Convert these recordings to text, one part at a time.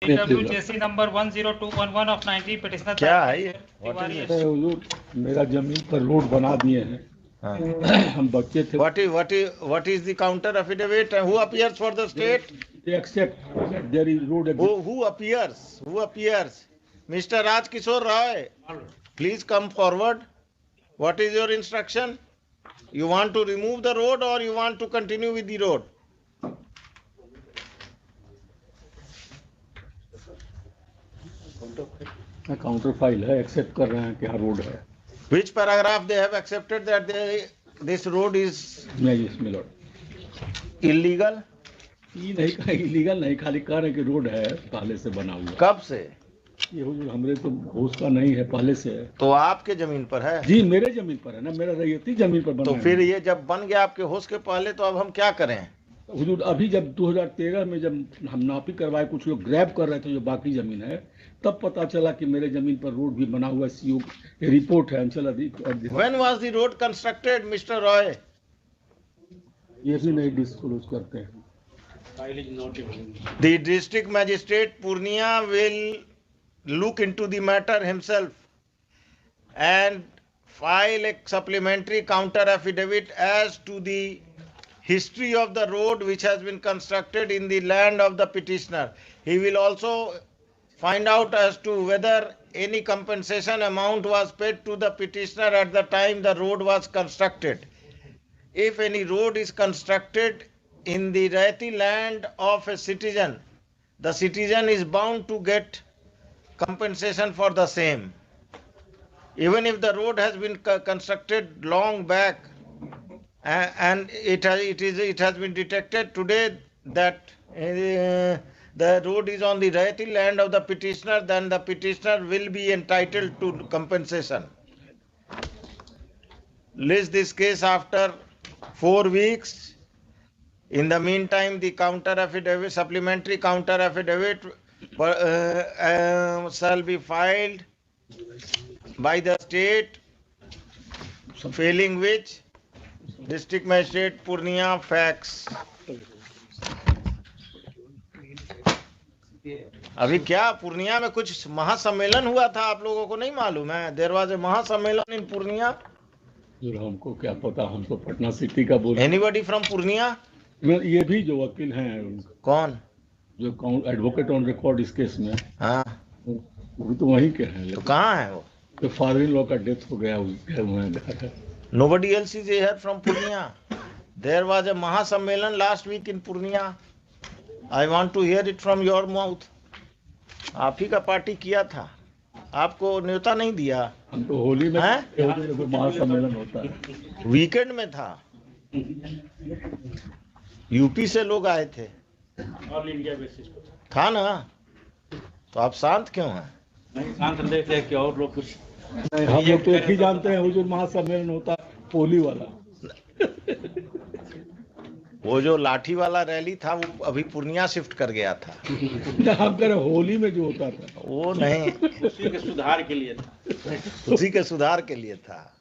CWJC number 10211 of 90 petitioner। क्या है ये? मेरा जमीन पर रोड बना दिए हैं। हम बच्चे थे। What is the counter affidavit? Who appears for the state? They accept there is road. Who appears? Who appears? Mr. Raj Kishore Roy, please come forward. What is your instruction? You want to remove the road or you want to continue with the road? Counter file है, accept कर रहे हैं कि हाँ road है। Which paragraph they have accepted that this road is illegal? ये नहीं कहा इलीगल नहीं, खाली कह रहे कि रोड है पहले से बना हुआ। कब से? ये हमरे तो होश का नहीं है, पहले से है। तो आपके जमीन पर है? जी मेरे जमीन पर है ना, मेरा रैयती जमीन पर बना। तो फिर ये जब बन गया आपके होश के पहले, तो अब हम क्या करें? हुजूर अभी जब 2013 में जब हम नापी करवाए, कुछ लोग ग्रैब कर रहे थे जो बाकी जमीन है, तब पता चला कि मेरे जमीन पर रोड भी बना हुआ है। सीओ रिपोर्ट है। When was the road constructed, Mr. Roy? ये भी नहीं डिस्क्लोज करते हैं। The district magistrate Purnia will look into the matter himself and file a supplementary counter affidavit as to the history of the road which has been constructed in the land of the petitioner. He will also find out as to whether any compensation amount was paid to the petitioner at the time the road was constructed. If any road is constructed in the Raiti land of a citizen, the citizen is bound to get compensation for the same. Even if the road has been constructed long back and it has been detected today that the road is on the Raiti land of the petitioner, then the petitioner will be entitled to compensation. List this case after 4 weeks. In the meantime, the counter affidavit, supplementary counter affidavit shall be filed by the state, failing which district magistrate Purnia fax. अभी क्या पूर्णिया में कुछ महासम्मेलन हुआ था, आप लोगों को नहीं मालूम है? देयर वाज ए महासम्मेलन इन पूर्णिया। हमको क्या पता, हम तो पटना सिटी का बोल। Anybody from Purnia? ये भी जो वकील हैं। कौन? जो एडवोकेट ऑन रिकॉर्ड इस केस में। हाँ, वो तो वहीं के हैं। तो कहाँ है वो? तो फादर इन लॉ का डेथ हो गया। Nobody else is here from Purnia. There was a महासम्मेलन last week in Purnia. I want to hear it from your mouth. आप ही का पार्टी किया था, आपको न्योता नहीं दिया। हम तो होली में महासम्मेलन होता है, वीकेंड में था। यूपी से लोग आए थे, ऑल इंडिया बेसिस था ना? तो आप शांत क्यों हैं? नहीं शांत रहते हैं कि और लोग कुछ नहीं, हम लोग तो एक ही जानते हैं, हुजूर महासम्मेलन होता है होली वाला। वो जो लाठी वाला रैली था वो अभी पूर्णिया शिफ्ट कर गया था। हम कह रहे होली में जो होता था वो नहीं, उसी के सुधार के लिए था। उसी के सुधार के लिए था।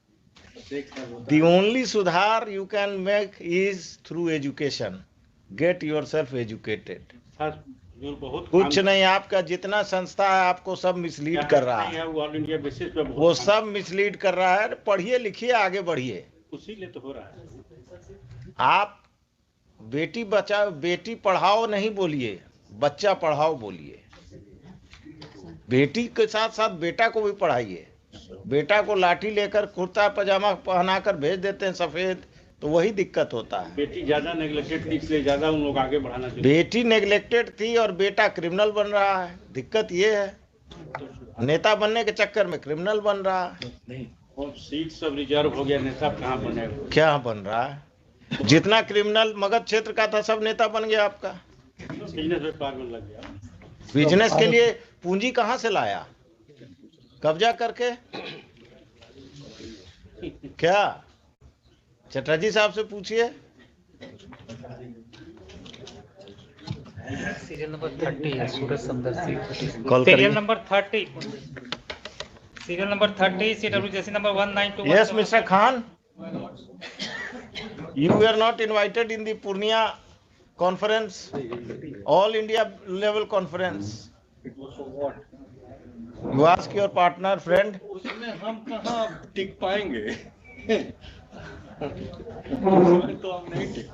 The only सुधार you can make is through education. Get yourself educated. कुछ नहीं, आपका जितना संस्था है आपको सब मिसलीड कर रहा है। ऑल इंडिया बेसिस पे वो सब मिसलीड कर रहा है। पढ़िए लिखिए, आगे बढ़िए। उसी लिए तो हो रहा है। आप बेटी बचाओ बेटी पढ़ाओ नहीं बोलिए, बच्चा पढ़ाओ बोलिए। बेटी के साथ साथ बेटा को भी पढ़ाइए। बेटा को लाठी लेकर कुर्ता पजामा पहनाकर भेज देते हैं सफेद, तो वही दिक्कत होता है। बेटी ज्यादा नेग्लेक्टेड थी, इसलिए ज्यादा उन लोग आगे बढ़ाना चाहिए। बेटी नेग्लेक्टेड थी और बेटा क्रिमिनल बन रहा है। दिक्कत ये है, नेता बनने के चक्कर में क्रिमिनल बन रहा है। और सीट सब रिजर्व हो गया, नेता कहाँ बनेगा? क्या बन रहा है? जितना क्रिमिनल मगध क्षेत्र का था सब नेता बन गया आपका। बिजनेस व्यापार में लग गया। बिजनेस के लिए पूंजी कहाँ से लाया? कब्जा करके? क्या चटर्जी साहब से पूछिए। सीरियल नंबर 30 है, Suraj Samdar serial number 30, serial number 30, CWJC number 192। Yes, Mr. Khan. You were not invited in the Purnia conference, all India level conference. You ask your partner, friend. उसमें हम कहाँ टिक पाएंगे? उसमें तो हम नहीं टिक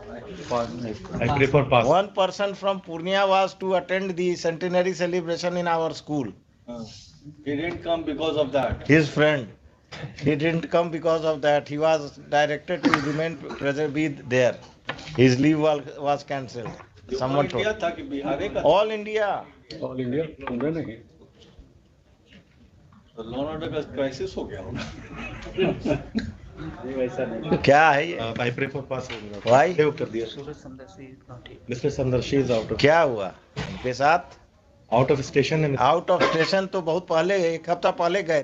पाएंगे। I prefer pass. One person from Purnia was to attend the centenary celebration in our school. He didn't come because of that. His friend. He didn't come because of that. He was directed to remain present, be there. His leave was cancelled. Someone told. India था कि बिहार का? All India. All India पूरे नहीं। तो law and order का crisis हो गया होगा। नहीं वैसा नहीं। क्या है ये? I prefer pass. Why? Save कर दिया। Mister Sandarshi is out of. क्या हुआ उनके साथ? Out of station है। आउट ऑफ स्टेशन तो बहुत पहले, एक हफ्ता पहले गए।